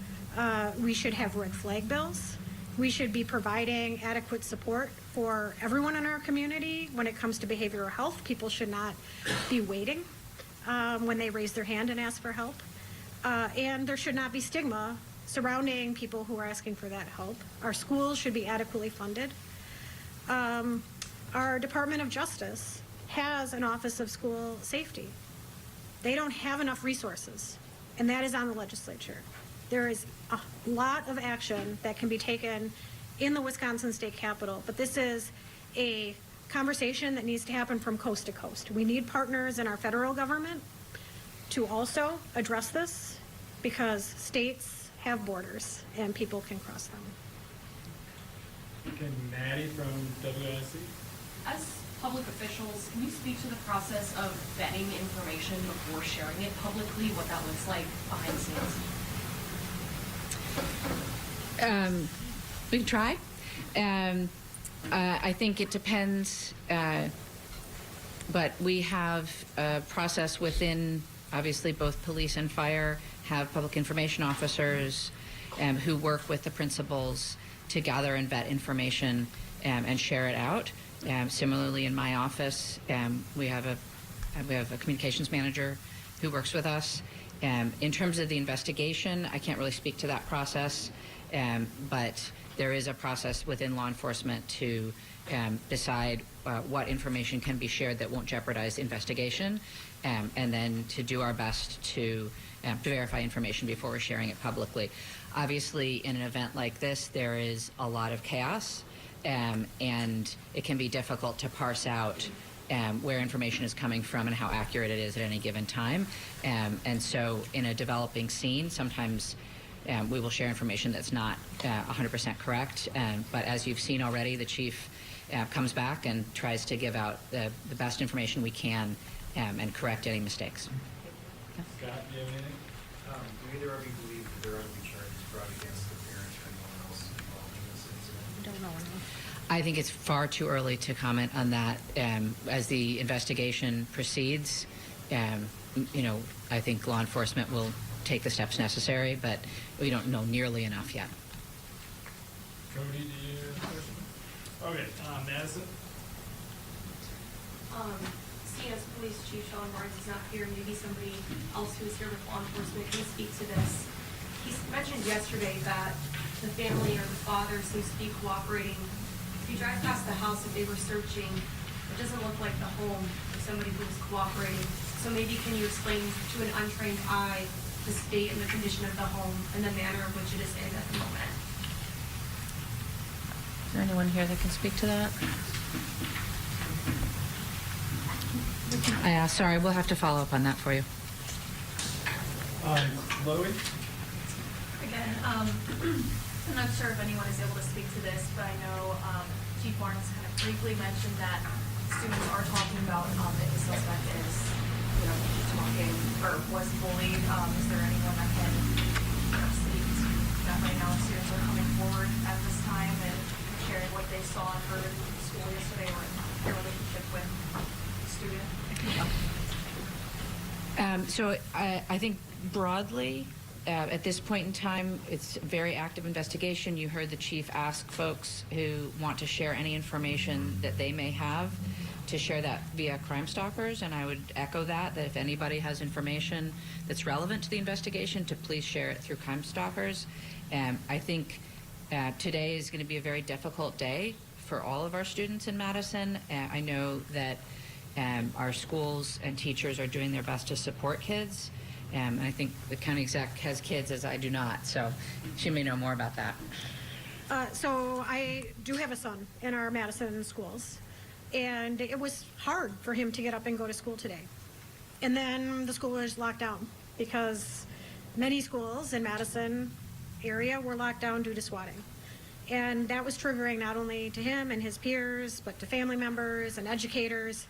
We should have red flag bills. We should be providing adequate support for everyone in our community when it comes to behavioral health. People should not be waiting when they raise their hand and ask for help. And there should not be stigma surrounding people who are asking for that help. Our schools should be adequately funded. Our Department of Justice has an Office of School Safety. They don't have enough resources, and that is on the legislature. There is a lot of action that can be taken in the Wisconsin State Capitol, but this is a conversation that needs to happen from coast to coast. We need partners in our federal government to also address this because states have borders and people can cross them. Okay, Maddie from WIC. As public officials, can you speak to the process of vetting information before sharing it publicly, what that looks like behind the scenes? We can try. I think it depends, but we have a process within, obviously, both police and fire have public information officers who work with the principals to gather and vet information and share it out. Similarly, in my office, we have a communications manager who works with us. In terms of the investigation, I can't really speak to that process, but there is a process within law enforcement to decide what information can be shared that won't jeopardize the investigation, and then to do our best to verify information before we're sharing it publicly. Obviously, in an event like this, there is a lot of chaos, and it can be difficult to parse out where information is coming from and how accurate it is at any given time. And so in a developing scene, sometimes we will share information that's not 100% correct. But as you've seen already, the chief comes back and tries to give out the best information we can and correct any mistakes. Scott, do you have anything? Do either of you believe that there ought to be charges brought against the parents or anyone else involved in this incident? Don't know. I think it's far too early to comment on that. As the investigation proceeds, I think law enforcement will take the steps necessary, but we don't know nearly enough yet. Cody, do you have a question? Okay, Madison? Seeing as Police Chief Sean Barnes is not here, maybe somebody else who is here with law enforcement can speak to this. He mentioned yesterday that the family or the father seems to be cooperating. If you drive past the house that they were searching, it doesn't look like the home of somebody who was cooperating. So maybe can you explain to an untrained eye the state and the condition of the home and the manner in which it is in at the moment? Is there anyone here that can speak to that? Sorry, we'll have to follow up on that for you. Chloe? Again, I'm not sure if anyone is able to speak to this, but I know Chief Barnes kind of briefly mentioned that students are talking about that the suspect is, talking or was bullied. Is there anyone that can speak to that right now? Students are coming forward at this time and sharing what they saw and heard in school yesterday or in their relationship with the student. So I think broadly, at this point in time, it's a very active investigation. You heard the chief ask folks who want to share any information that they may have to share that via Crime Stoppers, and I would echo that if anybody has information that's relevant to the investigation, to please share it through Crime Stoppers. I think today is going to be a very difficult day for all of our students in Madison. I know that our schools and teachers are doing their best to support kids. And I think the county exec has kids, as I do not, so she may know more about that. So I do have a son in our Madison schools, and it was hard for him to get up and go to school today. And then the school was locked down because many schools in Madison area were locked down due to swatting. And that was triggering not only to him and his peers, but to family members and educators.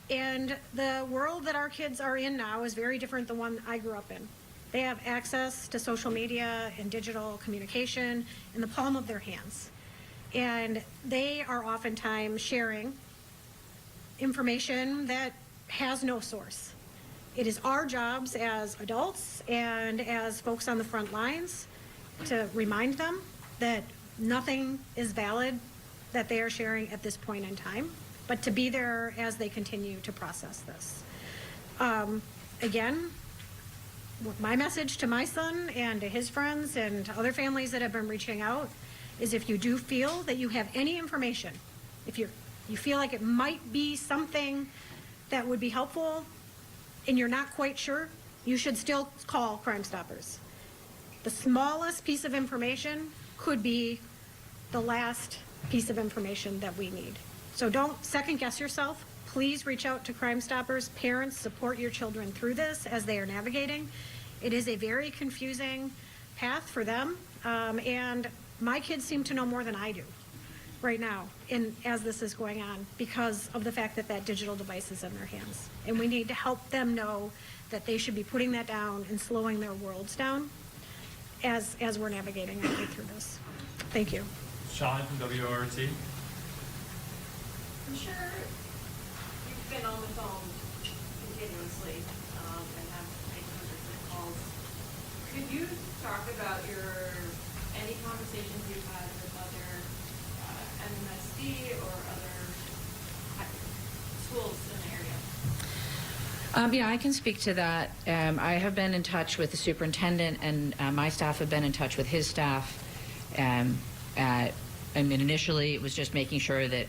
And the world that our kids are in now is very different than the one I grew up in. They have access to social media and digital communication in the palm of their hands. And they are oftentimes sharing information that has no source. It is our jobs as adults and as folks on the front lines to remind them that nothing is valid that they are sharing at this point in time, but to be there as they continue to process this. Again, my message to my son and to his friends and to other families that have been reaching out is if you do feel that you have any information, if you feel like it might be something that would be helpful and you're not quite sure, you should still call Crime Stoppers. The smallest piece of information could be the last piece of information that we need. So don't second guess yourself. Please reach out to Crime Stoppers. Parents, support your children through this as they are navigating. It is a very confusing path for them, and my kids seem to know more than I do. right now as this is going on because of the fact that that digital device is in their hands. And we need to help them know that they should be putting that down and slowing their worlds down as we're navigating our way through this. Thank you. Sean from WRT. I'm sure you've been on the phone continuously and have made hundreds of calls. Could you talk about any conversations you've had with other MMSD or other schools in the area? Yeah, I can speak to that. I have been in touch with the superintendent, and my staff have been in touch with his staff. I mean, initially, it was just making sure that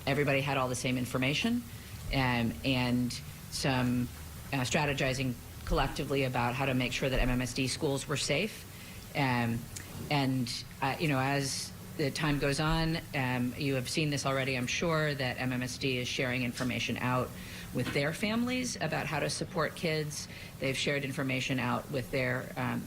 everybody had all the same information, and some strategizing collectively about how to make sure that MMSD schools were safe. You know, as the time goes on, you have seen this already, I'm sure, that MMSD is sharing information out with their families about how to support kids. They've shared information out with their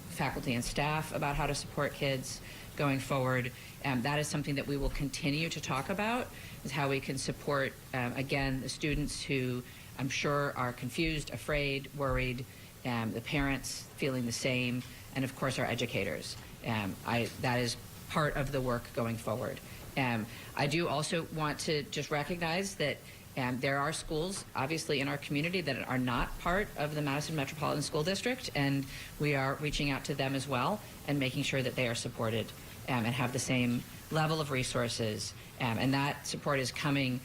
faculty and staff about how to support kids going forward. That is something that we will continue to talk about, is how we can support, again, the students who I'm sure are confused, afraid, worried, the parents feeling the same, and of course our educators. That is part of the work going forward. I do also want to just recognize that there are schools, obviously, in our community that are not part of the Madison Metropolitan School District, and we are reaching out to them as well and making sure that they are supported and have the same level of resources. And that support is coming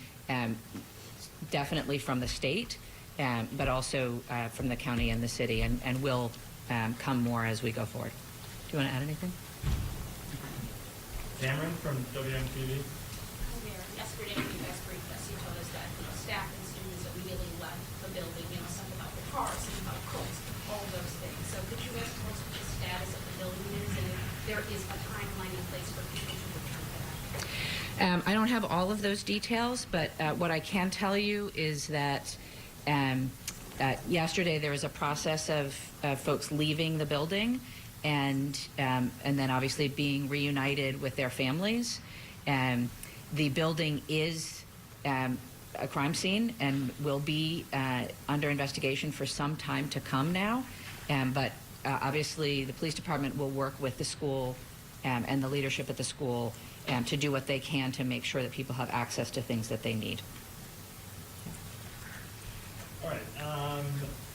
definitely from the state, but also from the county and the city, and will come more as we go forward. Do you want to add anything? Cameron from WMTV. Yesterday, when you guys briefed us, you told us that staff and students immediately left the building, something about the cars, something about cooks, all those things. So could you guys tell us what the status of the building is, and if there is a timeline in place for people to return back? I don't have all of those details, but what I can tell you is that yesterday there was a process of folks leaving the building, and then obviously being reunited with their families. The building is a crime scene and will be under investigation for some time to come now. But obviously the police department will work with the school and the leadership at the school to do what they can to make sure that people have access to things that they need. All right.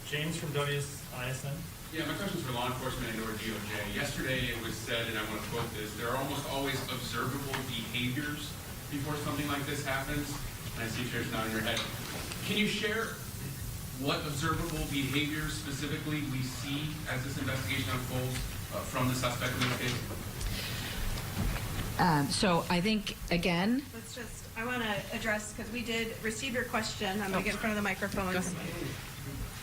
James from WISN. Yeah, my question's for law enforcement and or DOJ. Yesterday it was said, and I want to quote this, there are almost always observable behaviors before something like this happens. And I see Chair's nodding her head. Can you share what observable behaviors specifically we see as this investigation unfolds from the suspect in this case? So I think, again... I want to address, because we did receive your question. I'm going to get in front of the microphones.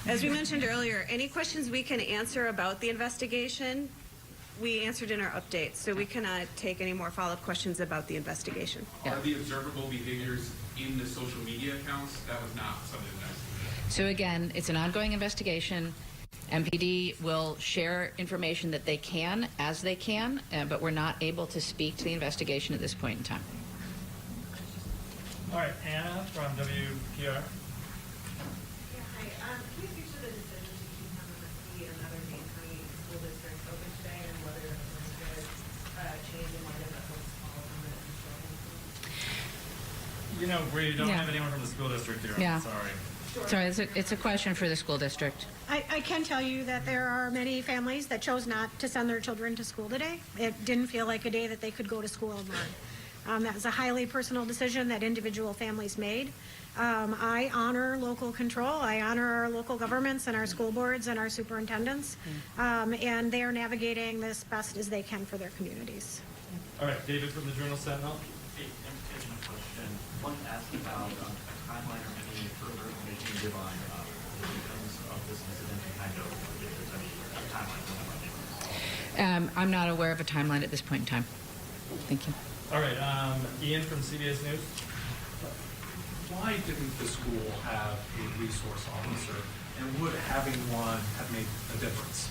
As we mentioned earlier, any questions we can answer about the investigation, we answered in our updates, so we cannot take any more follow-up questions about the investigation. Are the observable behaviors in the social media accounts? That was not something that I see. So again, it's an ongoing investigation. MPD will share information that they can as they can, but we're not able to speak to the investigation at this point in time. All right, Anna from WPR. Can you speak to the decision to keep MMSD and other Dane County school districts open today, and whether there's a change in light of that folks follow them? We don't have anyone from the school district here. Yeah. Sorry. Sorry, it's a question for the school district. I can tell you that there are many families that chose not to send their children to school today. It didn't feel like a day that they could go to school and learn. That was a highly personal decision that individual families made. I honor local control. I honor our local governments and our school boards and our superintendents, and they are navigating this best as they can for their communities. All right, David from the Journal Sentinel. Hey, implication question. I wanted to ask about a timeline or any further information you give on the victims of this incident, and kind of if there's any timeline for them. I'm not aware of a timeline at this point in time. Thank you. All right, Ian from CBS News. Why didn't the school have a resource officer, and would having one have made a difference?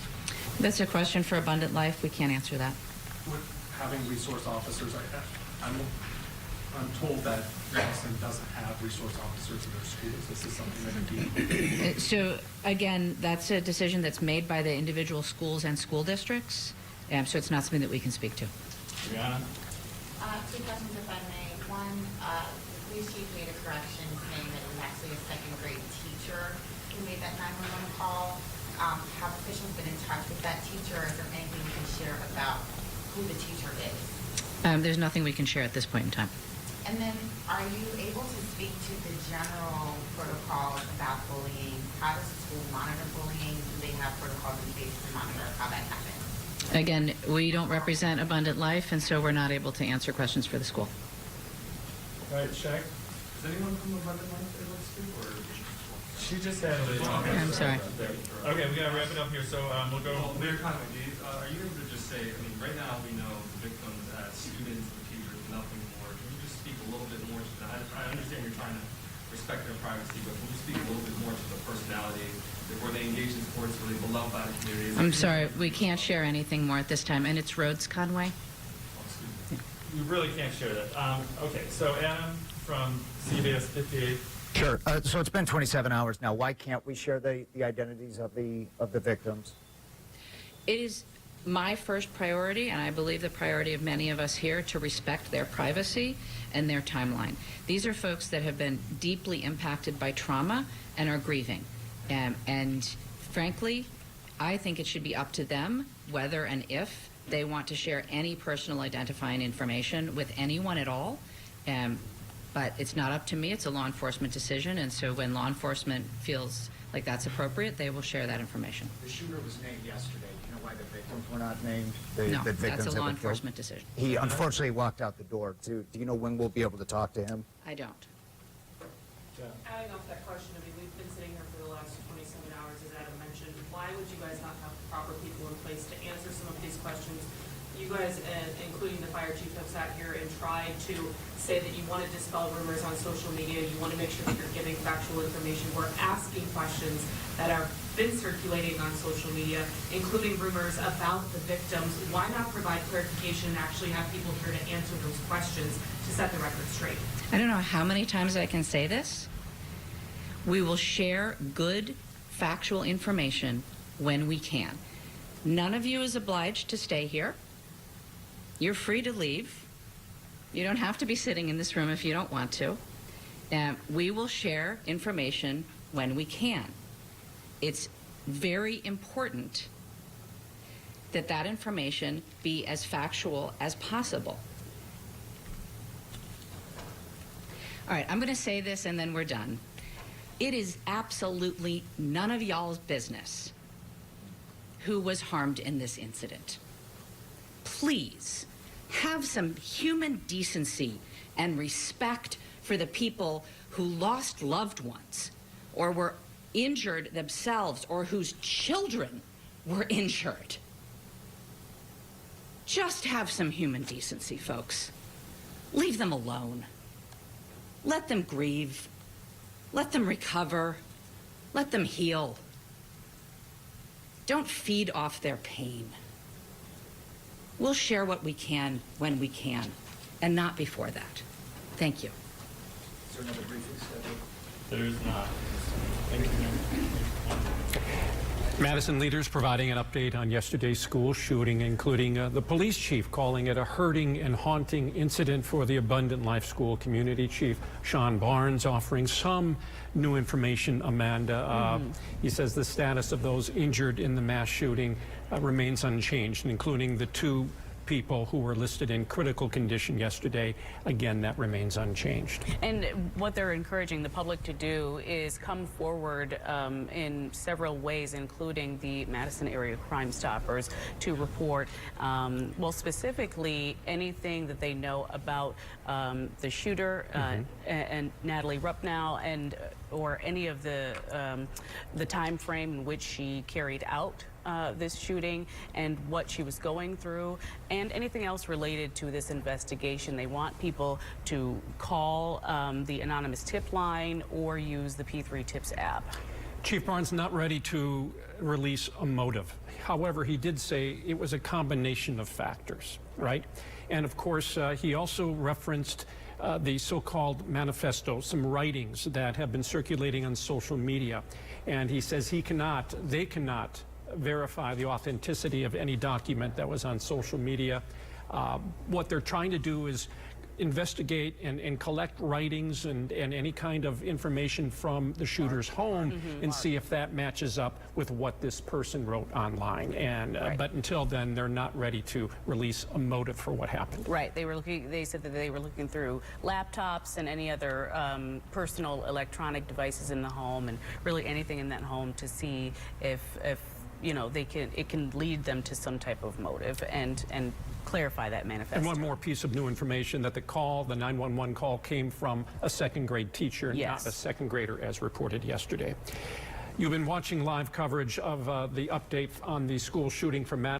That's a question for Abundant Life. We can't answer that. Would having resource officers, I'm told that Madison doesn't have resource officers in their schools. This is something that would be... So again, that's a decision that's made by the individual schools and school districts, so it's not something that we can speak to. Brianna? Two questions, if I may. One, the police chief made a correction saying that it was actually a second grade teacher who made that 911 call. Have officials been in touch with that teacher? Is there anything you can share about who the teacher is? There's nothing we can share at this point in time. And then, are you able to speak to the general protocols about bullying? How does the school monitor bullying? Do they have protocols in place to monitor how that happens? Again, we don't represent Abundant Life, and so we're not able to answer questions for the school. All right, Shaq? Is anyone from Abundant Life able to speak, or? She just had... I'm sorry. Okay, we gotta wrap it up here, so we'll go... Mayor Conway, are you able to just say, I mean, right now we know the victims as students, the teachers, nothing more. Can you just speak a little bit more to that? I understand you're trying to respect their privacy, but can you speak a little bit more to the personality? Were they engaged in sports? Were they beloved by the community? I'm sorry, we can't share anything more at this time, and it's Rhodes Conway. We really can't share that. Okay, so Adam from CBS 58. Sure. So it's been 27 hours now. Why can't we share the identities of the victims? It is my first priority, and I believe the priority of many of us here, to respect their privacy and their timeline. These are folks that have been deeply impacted by trauma and are grieving. And frankly, I think it should be up to them whether and if they want to share any personal identifying information with anyone at all. But it's not up to me. It's a law enforcement decision. And so when law enforcement feels like that's appropriate, they will share that information. The shooter was named yesterday. Do you know why the victims were not named? No, the victims that's a that law were killed? enforcement decision. He unfortunately walked out the door. Do you know when we'll be able to talk to him? I don't. Adding off that question, I mean, we've been sitting here for the last 27 hours, as Adam mentioned. Why would you guys not have the proper people in place to answer some of these questions? You guys, including the fire chief, have sat here and tried to say that you want to dispel rumors on social media. You want to make sure that you're giving factual information. We're asking questions that have been circulating on social media, including rumors about the victims. Why not provide clarification and actually have people here to answer those questions to set the record straight? I don't know how many times I can say this. We will share good, factual information when we can. None of you is obliged to stay here. You're free to leave. You don't have to be sitting in this room if you don't want to. We will share information when we can. It's very important that that information be as factual as possible. All right, I'm going to say this and then we're done. It is absolutely none of y'all's business who was harmed in this incident. Please have some human decency and respect for the people who lost loved ones or were injured themselves or whose children were injured. Just have some human decency, folks. Leave them alone. Let them grieve. Let them recover. Let them heal. Don't feed off their pain. We'll share what we can when we can, and not before that. Thank you. Is there another briefing schedule? There is not. Thank you. Madison leaders providing an update on yesterday's school shooting, including the police chief calling it a hurting and haunting incident for the Abundant Life School community. Chief Sean Barnes offering some new information, Amanda. He says the status of those injured in the mass shooting remains unchanged, including the 2 people who were listed in critical condition yesterday. Again, that remains unchanged. And what they're encouraging the public to do is come forward in several ways, including the Madison area Crime Stoppers, to report, well, specifically anything that they know about the shooter and Natalie Rupnow, and or any of the time frame in which she carried out this shooting and what she was going through, and anything else related to this investigation. They want people to call the anonymous tip line or use the P3 Tips app. Chief Barnes not ready to release a motive. However, he did say it was a combination of factors, right? And of course, he also referenced the so-called manifesto, some writings that have been circulating on social media. And he says they cannot verify the authenticity of any document that was on social media. What they're trying to do is investigate and collect writings and any kind of information from the shooter's home and see if that matches up with what this person wrote online. And but until then, they're not ready to release a motive for what happened. Right. They said that they were looking through laptops and any other personal electronic devices in the home, and really anything in that home to see if you know, it can lead them to some type of motive and clarify that manifesto. And one more piece of new information, that the 911 call came from a second grade teacher, not a second grader as reported yesterday. You've been watching live coverage of the update on the school shooting from Madison.